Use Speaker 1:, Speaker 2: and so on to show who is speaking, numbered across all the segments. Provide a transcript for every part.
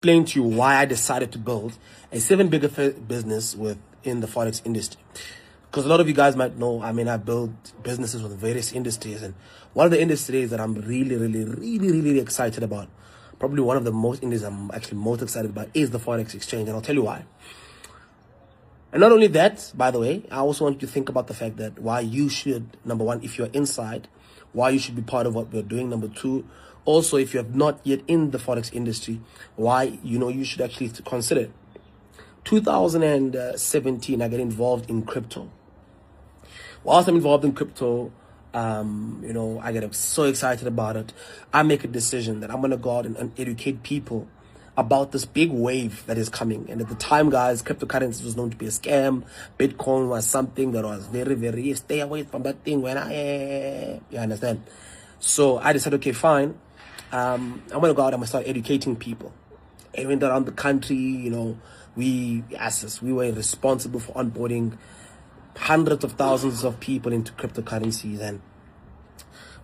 Speaker 1: explain to you why I decided to build a seven-figure business within the Forex industry. Because a lot of you guys might know, I mean, I built businesses with various industries, and one of the industries that I'm really excited about, probably one of the most industries I'm actually most excited about, is the Forex exchange, and I'll tell you why. And not only that, by the way, I also want you to think about the fact that why you should, number one, if you're inside, why you should be part of what we're doing. Number two, also, if you're not yet in the Forex industry, why, you should actually consider it. 2017, I get involved in crypto. Whilst I'm involved in crypto, I get so excited about it. I make a decision that I'm going to go out and educate people about this big wave that is coming. And at the time, guys, cryptocurrency was known to be a scam. Bitcoin was something that was very, stay away from that thing you understand? So I decided, okay, fine. I'm going to go out and start educating people. I went around the country, we were responsible for onboarding hundreds of thousands of people into cryptocurrencies, and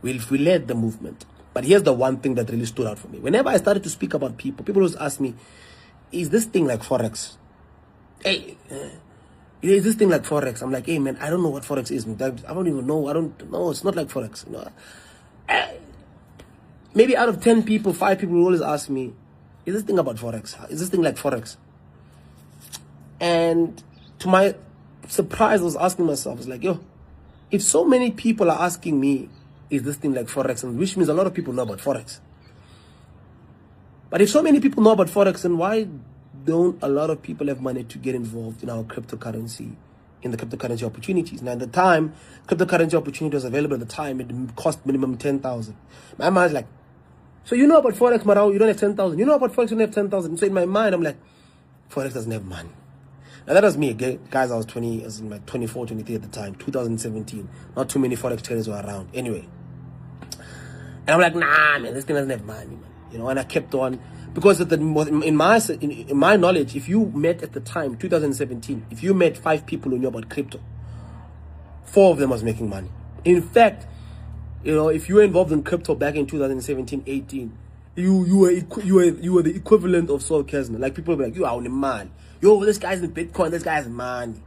Speaker 1: we led the movement. But here's the one thing that really stood out for me. Whenever I started to speak about people always ask me, is this thing like Forex? Hey, is this thing like Forex? I'm like, hey man, I don't know what Forex is. I don't even know. I don't know. It's not like Forex. Maybe out of 10 people, 5 people will always ask me, is this thing about Forex? Is this thing like Forex? And to my surprise, I was asking myself, I was like, if so many people are asking me, is this thing like Forex? And which means a lot of people know about Forex. But if so many people know about Forex, then why don't a lot of people have money to get involved in our cryptocurrency, in the cryptocurrency opportunities? Now, at the time, cryptocurrency opportunity was available at the time. It cost minimum 10,000. My mind's like, so you know about Forex, Marau, you don't have 10,000. You know about Forex, you don't have 10,000. So in my mind, I'm like, Forex doesn't have money. Now that was me, guys. I was 24, 23 at the time, 2017. Not too many Forex traders were around. Anyway. And I'm like, nah, man, this thing doesn't have money, man. And I kept on. Because in my knowledge, if you met at the time, 2017, if you met 5 people who knew about crypto, 4 of them was making money. In fact, if you were involved in crypto back in 2017, 18, you were the equivalent of Saul Kesner. Like, people were like, you are on a man. This guy's in Bitcoin, this guy's money.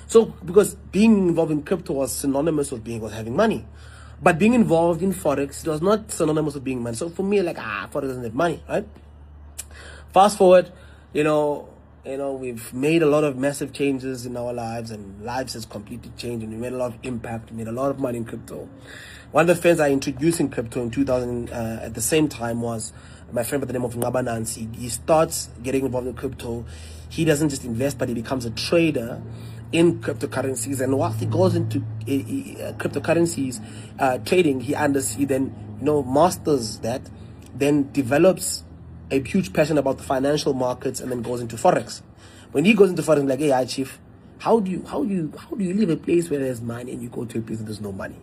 Speaker 1: So, because being involved in crypto was synonymous with having money. But being involved in Forex, it was not synonymous with being money. So for me, like, Forex doesn't have money, right? Fast forward, we've made a lot of massive changes in our lives, and lives has completely changed, and we made a lot of impact, we made a lot of money in crypto. One of the friends I introduced in crypto in 2000, at the same time, was my friend by the name of Naba. He starts getting involved in crypto. He doesn't just invest, but he becomes a trader in cryptocurrencies. And whilst he goes into cryptocurrencies trading, he then masters that, then develops a huge passion about the financial markets, and then goes into Forex. When he goes into Forex, I'm like, hey, hi, chief, how do you leave a place where there's money and you go to a place where there's no money?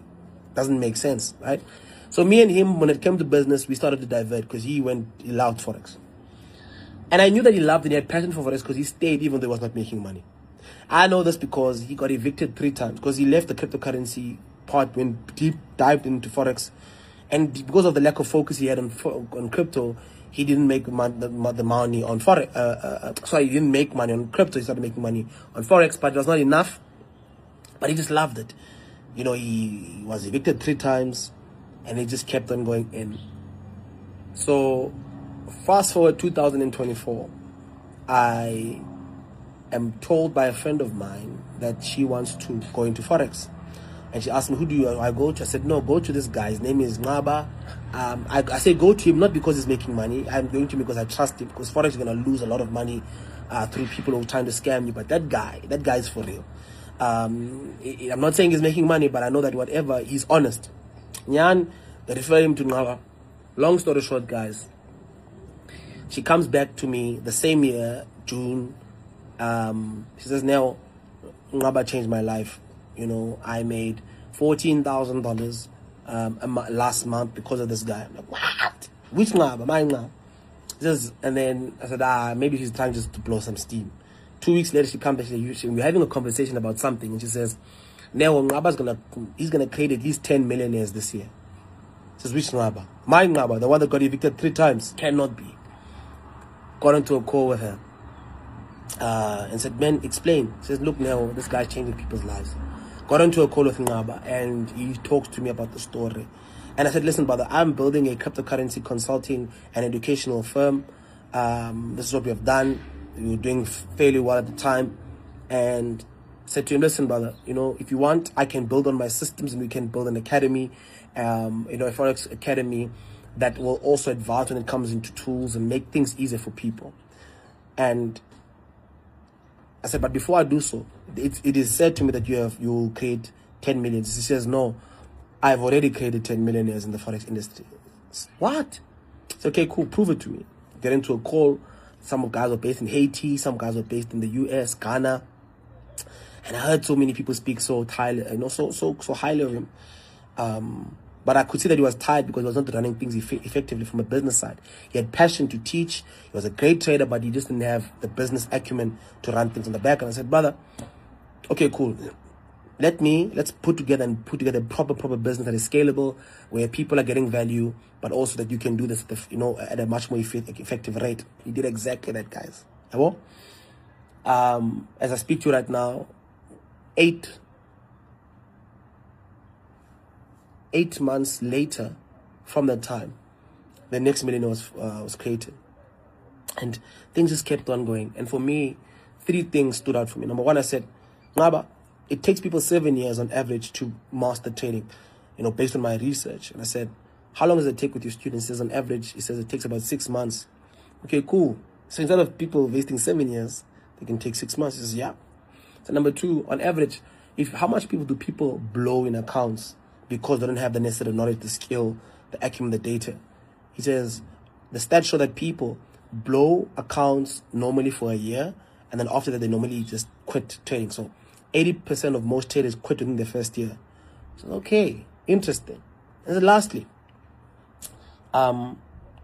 Speaker 1: Doesn't make sense, right? So me and him, when it came to business, we started to divert, because he loved Forex. And I knew that he loved and he had passion for Forex, because he stayed even though he was not making money. I know this because he got evicted 3 times, because he left the cryptocurrency part, went deep dived into Forex. And because of the lack of focus he had on crypto, he didn't make the money on Forex. He didn't make money on crypto. He started making money on Forex, but it was not enough. But he just loved it. He was evicted 3 times, and he just kept on going in. So fast forward 2024, I am told by a friend of mine that she wants to go into Forex. And she asked me, who do I go to? I said, no, go to this guy. His name is Naba. I say go to him not because he's making money. I'm going to him because I trust him, because Forex is going to lose a lot of money through people who are trying to scam you. But that guy is for real. I'm not saying he's making money, but I know that whatever, he's honest. Nyan, they refer him to Naba. Long story short, guys, she comes back to me the same year, June. She says, now, Naba changed my life. I made $14,000 last month because of this guy. I'm like, what? Which Naba? My Naba? And then I said, maybe she's trying just to blow some steam. 2 weeks later, she comes back. We're having a conversation about something, and she says, now Naba's he's gonna create at least 10 millionaires this year. She says, which Naba? My Naba, the one that got evicted 3 times. Cannot be. got into a call with her and said, man, explain. She says, look, now this guy's changing people's lives. Got into a call with Naba, and he talks to me about the story. And I said, listen, brother, I'm building a cryptocurrency consulting and educational firm. This is what we have done. We were doing fairly well at the time. And said to him, listen, brother, you know, if you want, I can build on my systems, and we can build an academy, you know, a Forex academy that will also advance when it comes into tools and make things easier for people. And I said, but before I do so, it is said to me that you will create 10 million. He says, no, I've already created 10 millionaires in the Forex industry. What? It's okay, cool, prove it to me. Get into a call. Some guys were based in Haiti, some guys were based in the US, Ghana. And I heard so many people speak so highly, you know, so highly of him. But I could see that he was tired because he was not running things effectively from a business side. He had passion to teach. He was a great trader, but he just didn't have the business acumen to run things on the back. And I said, brother, okay, cool. Let's put together a proper business that is scalable, where people are getting value, but also that you can do this, you know, at a much more effective rate. He did exactly that, guys. As I speak to you right now, 8 months later from that time, the next millionaire was created, and things just kept on going. And for me, 3 things stood out for me. Number one, I said, Naba, it takes people 7 years on average to master trading, you know, based on my research. And I said, how long does it take with your students? He says on average, he says it takes about 6 months. Okay, cool. So instead of people wasting 7 years, they can take 6 months. He says, yeah. So number 2, on average, how much people do people blow in accounts because they don't have the necessary knowledge, the skill, the acumen, the data? He says the stats show that people blow accounts normally for a year, and then after that they normally just quit trading. So 80% of most traders quit within their first year. So okay, interesting. And then lastly,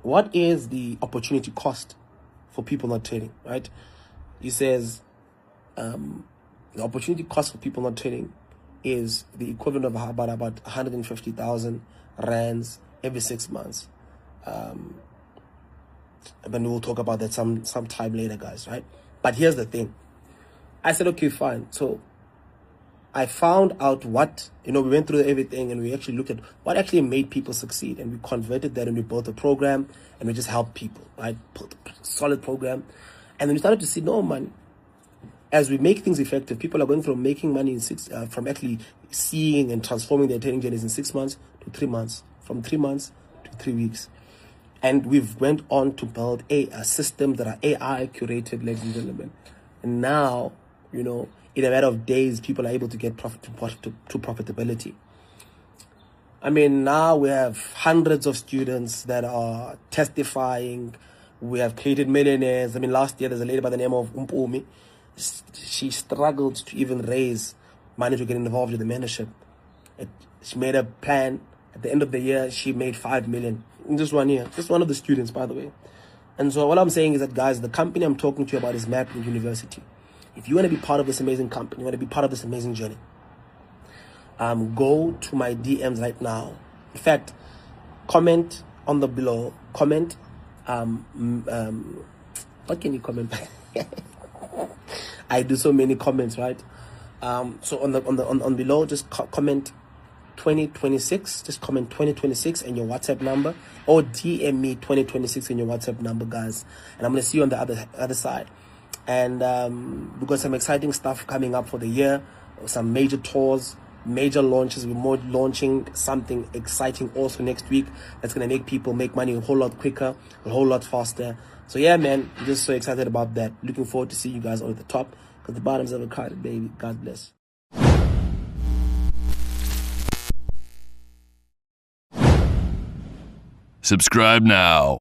Speaker 1: what is the opportunity cost for people not trading, right? He says the opportunity cost for people not trading is the equivalent of about 150,000 rands every 6 months. And we'll talk about that some time later, guys, right? But here's the thing. I said, okay, fine. So I found out what, you know, we went through everything, and we actually looked at what actually made people succeed, and we converted that, and we built a program, and we just helped people, right? Built a solid program. And then we started to see, no, man, as we make things effective, people are going from making money in from actually seeing and transforming their trading journeys in 6 months to 3 months, from 3 months to 3 weeks. And we've went on to build a system that are AI curated, ladies and gentlemen. And now, you know, in a matter of days, people are able to get to profitability. I mean, now we have hundreds of students that are testifying. We have created millionaires. I mean, last year there's a lady by the name of Umpumi. She struggled to even raise money to get involved with the mentorship. She made a plan. At the end of the year, she made 5 million in just 1 year. Just one of the students, by the way. And so what I'm saying is that, guys, the company I'm talking to you about is Mapping University. If you want to be part of this amazing company, you want to be part of this amazing journey, go to my DMs right now. In fact, comment on the below. Comment. What can you comment? I do so many comments, right? So on below, just comment 2026. Just comment 2026 and your WhatsApp number, or DM me 2026 and your WhatsApp number, guys. And I'm gonna see you on the other side. And we've got some exciting stuff coming up for the year. Some major tours, major launches. We're launching something exciting also next week that's gonna make people make money a whole lot quicker, a whole lot faster. So yeah, man, I'm just so excited about that. Looking forward to see you guys all at the top, because the bottom's ever crowded, baby. God bless.
Speaker 2: Subscribe now.